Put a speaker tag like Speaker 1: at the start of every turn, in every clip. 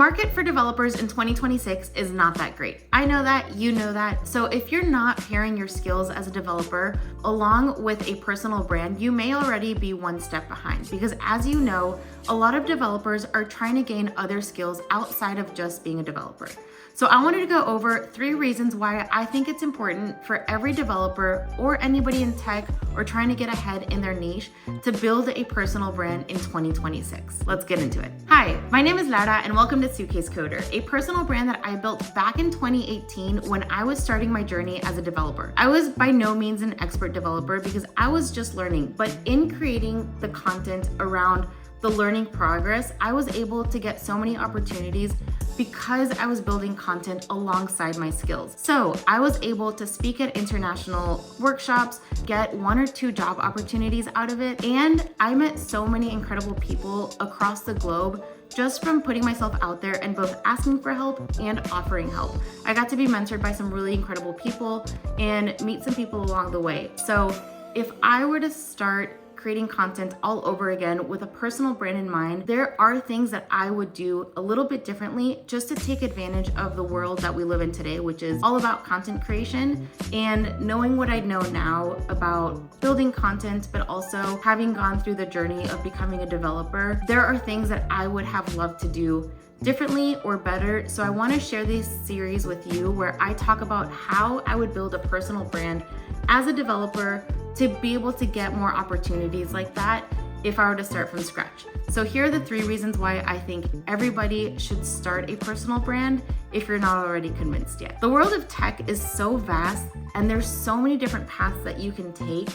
Speaker 1: market for developers in 2026 is not that great. I know that, you know that. So if you're not pairing your skills as a developer along with a personal brand, you may already be one step behind, because as you know, a lot of developers are trying to gain other skills outside of just being a developer. So I wanted to go over 3 reasons why I think it's important for every developer or anybody in tech or trying to get ahead in their niche to build a personal brand in 2026. Let's get into it. Hi, my name is Lara and welcome to SUITCASE Coder, a personal brand that I built back in 2018 when I was starting my journey as a developer. I was by no means an expert developer because I was just learning, but in creating the content around the learning progress, I was able to get so many opportunities because I was building content alongside my skills. So I was able to speak at international workshops, get 1 or 2 job opportunities out of it, and I met so many incredible people across the globe just from putting myself out there and both asking for help and offering help. I got to be mentored by some really incredible people and meet some people along the way. So if I were to start creating content all over again with a personal brand in mind, there are things that I would do a little bit differently just to take advantage of the world that we live in today, which is all about content creation and knowing what I know now about building content, but also having gone through the journey of becoming a developer. There are things that I would have loved to do differently or better. So I want to share this series with you where I talk about how I would build a personal brand as a developer to be able to get more opportunities like that if I were to start from scratch. So here are the 3 reasons why I think everybody should start a personal brand if you're not already convinced yet. The world of tech is so vast and there's so many different paths that you can take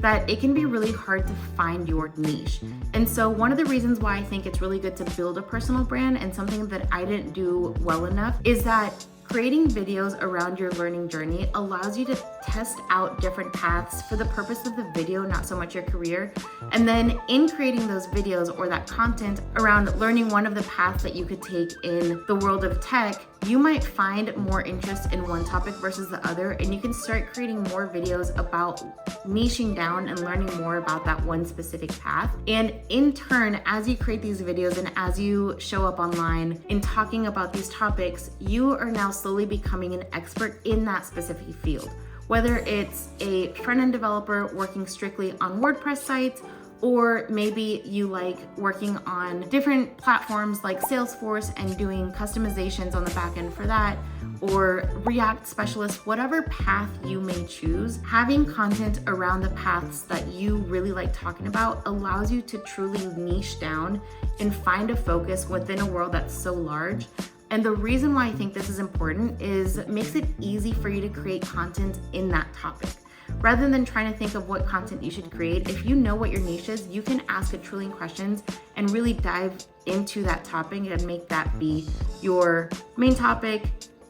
Speaker 1: that it can be really hard to find your niche. And so one of the reasons why I think it's really good to build a personal brand, and something that I didn't do well enough, is that creating videos around your learning journey allows you to test out different paths for the purpose of the video, not so much your career. And then in creating those videos or that content around learning one of the paths that you could take in the world of tech, you might find more interest in one topic versus the other, and you can start creating more videos about niching down and learning more about that one specific path. And in turn, as you create these videos and as you show up online in talking about these topics, you are now slowly becoming an expert in that specific field. Whether it's a front-end developer working strictly on WordPress sites, or maybe you like working on different platforms like Salesforce and doing customizations on the back end for that, or React specialist, whatever path you may choose, having content around the paths that you really like talking about allows you to truly niche down and find a focus within a world that's so large. And the reason why I think this is important is it makes it easy for you to create content in that topic. Rather than trying to think of what content you should create, if you know what your niche is, you can ask a trillion questions and really dive into that topic and make that be your main topic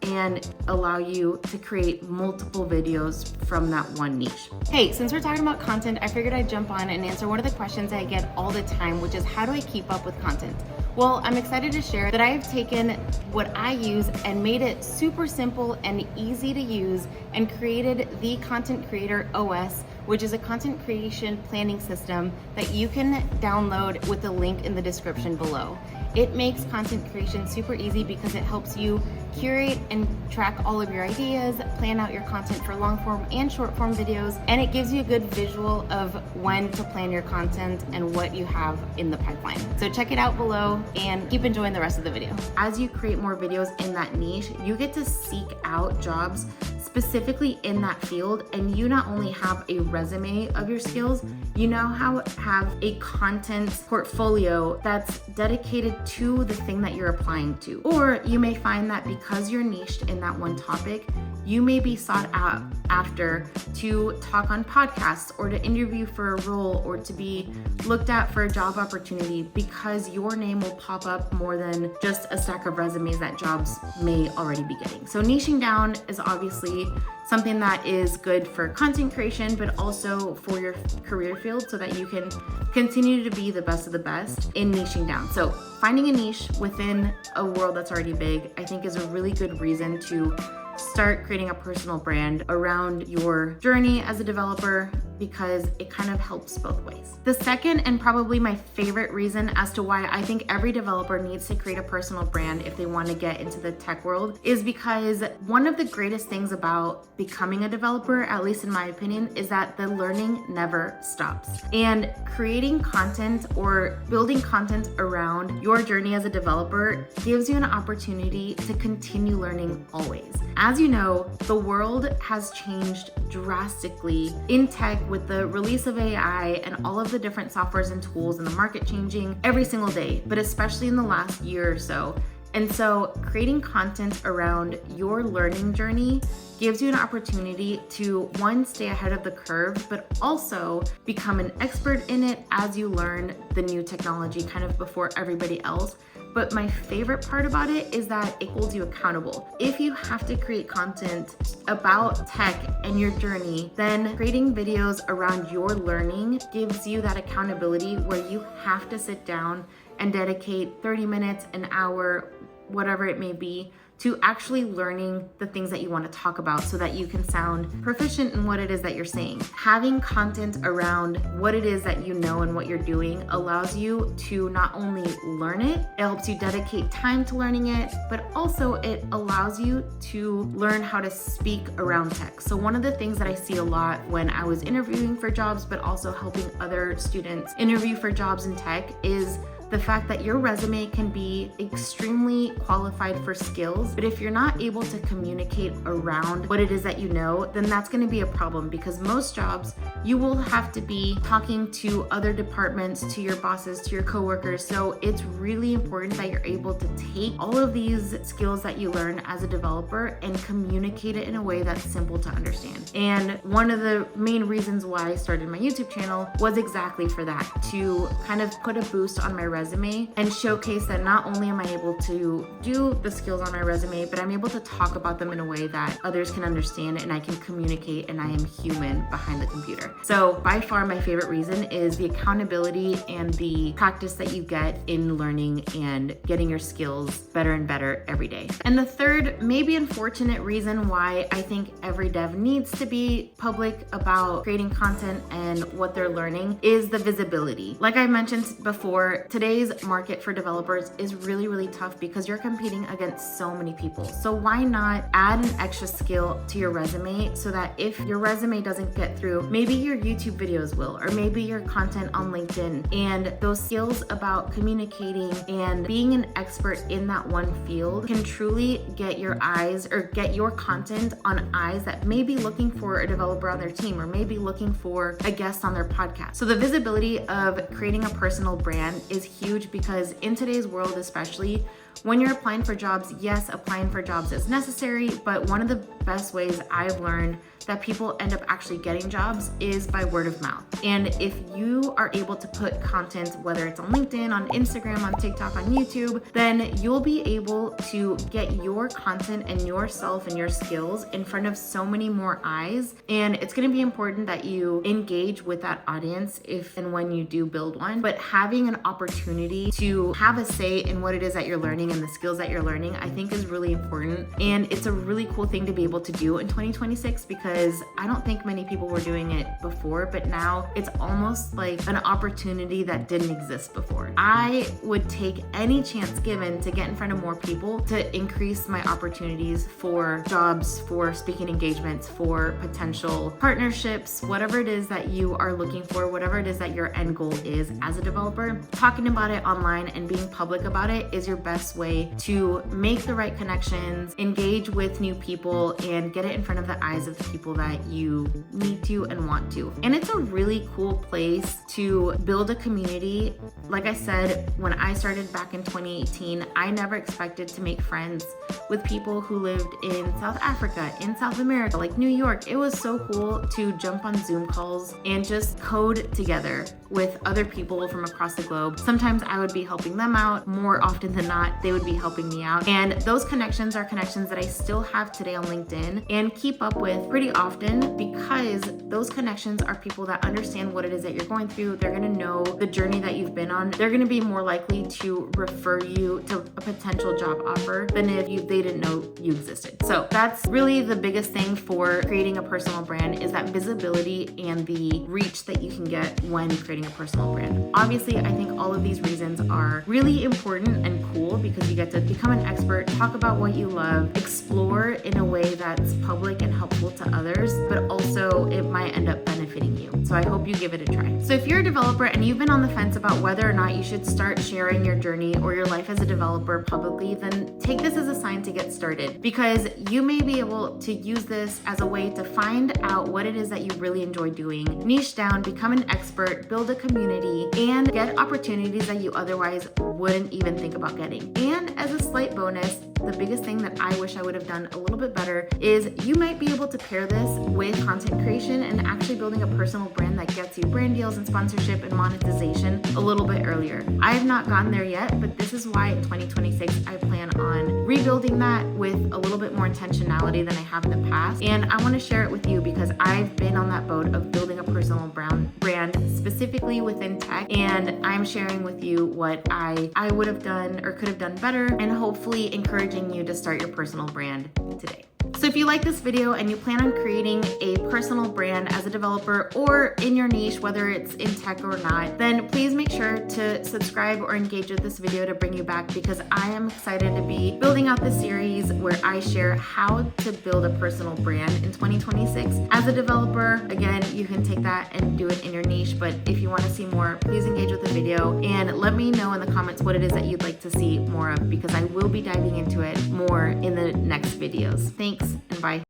Speaker 1: and allow you to create multiple videos from that one niche. Hey, since we're talking about content, I figured I'd jump on and answer one of the questions I get all the time, which is how do I keep up with content? Well, I'm excited to share that I have taken what I use and made it super simple and easy to use and created the Content Creator OS, which is a content creation planning system that you can download with the link in the description below. It makes content creation super easy because it helps you curate and track all of your ideas, plan out your content for long form and short form videos, and it gives you a good visual of when to plan your content and what you have in the pipeline. So check it out below and keep enjoying the rest of the video. As you create more videos in that niche, you get to seek out jobs specifically in that field, and you not only have a resume of your skills, you now have a content portfolio that's dedicated to the thing that you're applying to. Or you may find that because you're niched in that one topic, you may be sought out after to talk on podcasts or to interview for a role or to be looked at for a job opportunity because your name will pop up more than just a stack of resumes that jobs may already be getting. So niching down is obviously something that is good for content creation, but also for your career field so that you can continue to be the best of the best in niching down. So finding a niche within a world that's already big, I think is a really good reason to start creating a personal brand around your journey as a developer, because it kind of helps both ways. The second and probably my favorite reason as to why I think every developer needs to create a personal brand if they want to get into the tech world is because one of the greatest things about becoming a developer, at least in my opinion, is that the learning never stops. And creating content or building content around your journey as a developer gives you an opportunity to continue learning always. As you know, the world has changed drastically in tech with the release of AI and all of the different softwares and tools and the market changing every single day, but especially in the last year or so. And so creating content around your learning journey gives you an opportunity to, one, stay ahead of the curve, but also become an expert in it as you learn the new technology kind of before everybody else. But my favorite part about it is that it holds you accountable. If you have to create content about tech and your journey, then creating videos around your learning gives you that accountability where you have to sit down and dedicate 30 minutes, an hour, whatever it may be, to actually learning the things that you want to talk about so that you can sound proficient in what it is that you're saying. Having content around what it is that you know and what you're doing allows you to not only learn it, it helps you dedicate time to learning it, but also it allows you to learn how to speak around tech. So one of the things that I see a lot when I was interviewing for jobs, but also helping other students interview for jobs in tech is the fact that your resume can be extremely qualified for skills, but if you're not able to communicate around what it is that you know, then that's going to be a problem because most jobs you will have to be talking to other departments, to your bosses, to your coworkers. So it's really important that you're able to take all of these skills that you learn as a developer and communicate it in a way that's simple to understand. And one of the main reasons why I started my YouTube channel was exactly for that, to kind of put a boost on my resume and showcase that not only am I able to do the skills on my resume, but I'm able to talk about them in a way that others can understand and I can communicate and I am human behind the computer. So by far my favorite reason is the accountability and the practice that you get in learning and getting your skills better and better every day. And the third, maybe unfortunate reason why I think every dev needs to be public about creating content and what they're learning is the visibility. Like I mentioned before, today's market for developers is really, really tough because you're competing against so many people. So why not add an extra skill to your resume so that if your resume doesn't get through, maybe your YouTube videos will, or maybe your content on LinkedIn, and those skills about communicating and being an expert in that one field can truly get your eyes or get your content on eyes that may be looking for a developer on their team or maybe looking for a guest on their podcast. So the visibility of creating a personal brand is huge because in today's world, especially when you're applying for jobs, yes, applying for jobs is necessary, but one of the best ways I've learned that people end up actually getting jobs is by word of mouth. And if you are able to put content, whether it's on LinkedIn, on Instagram, on TikTok, on YouTube, then you'll be able to get your content and yourself and your skills in front of so many more eyes. And it's gonna be important that you engage with that audience if and when you do build one, but having an opportunity to have a say in what it is that you're learning and the skills that you're learning, I think is really important. And it's a really cool thing to be able to do in 2026 because I don't think many people were doing it before, but now it's almost like an opportunity that didn't exist before. I would take any chance given to get in front of more people to increase my opportunities for jobs, for speaking engagements, for potential partnerships, whatever it is that you are looking for, whatever it is that your end goal is as a developer. Talking about it online and being public about it is your best way to make the right connections, engage with new people, and get it in front of the eyes of the people that you need to and want to. And it's a really cool place to build a community. Like I said, when I started back in 2018, I never expected to make friends with people who lived in South Africa, in South America, like New York. It was so cool to jump on Zoom calls and just code together with other people from across the globe. Sometimes I would be helping them out. More often than not, they would be helping me out. And those connections are connections that I still have today on LinkedIn and keep up with pretty often, because those connections are people that understand what it is that you're going through. They're gonna know the journey that you've been on. They're gonna be more likely to refer you to a potential job offer than if they didn't know you existed. So that's really the biggest thing for creating a personal brand, is that visibility and the reach that you can get when creating a personal brand. Obviously, I think all of these reasons are really important and cool, because you get to become an expert, talk about what you love, explore in a way that's public and helpful to others, but also it might end up benefiting you. So I hope you give it a try. So if you're a developer and you've been on the fence about whether or not you should start sharing your journey or your life as a developer publicly, then take this as a sign to get started, because you may be able to use this as a way to find out what it is that you really enjoy doing, niche down, become an expert, build a community, and get opportunities that you otherwise wouldn't even think about getting. And as a slight bonus, the biggest thing that I wish I would have done a little bit better is you might be able to pair this with content creation and actually building a personal brand that gets you brand deals and sponsorship and monetization a little bit earlier. I have not gotten there yet, but this is why in 2026 I plan on rebuilding that with a little bit more intentionality than I have in the past. And I want to share it with you because I've been on that boat of building a personal brand specifically within tech, and I'm sharing with you what I would have done or could have done better, and hopefully encouraging you to start your personal brand today. So if you like this video and you plan on creating a personal brand as a developer or in your niche, whether it's in tech or not, then please make sure to subscribe or engage with this video to bring you back, because I am excited to be building out this series where I share how to build a personal brand in 2026 as a developer. Again, you can take that and do it in your niche, but if you want to see more, please engage with the video and let me know in the comments what it is that you'd like to see more of, because I will be diving into it more in the next videos. Thanks and bye.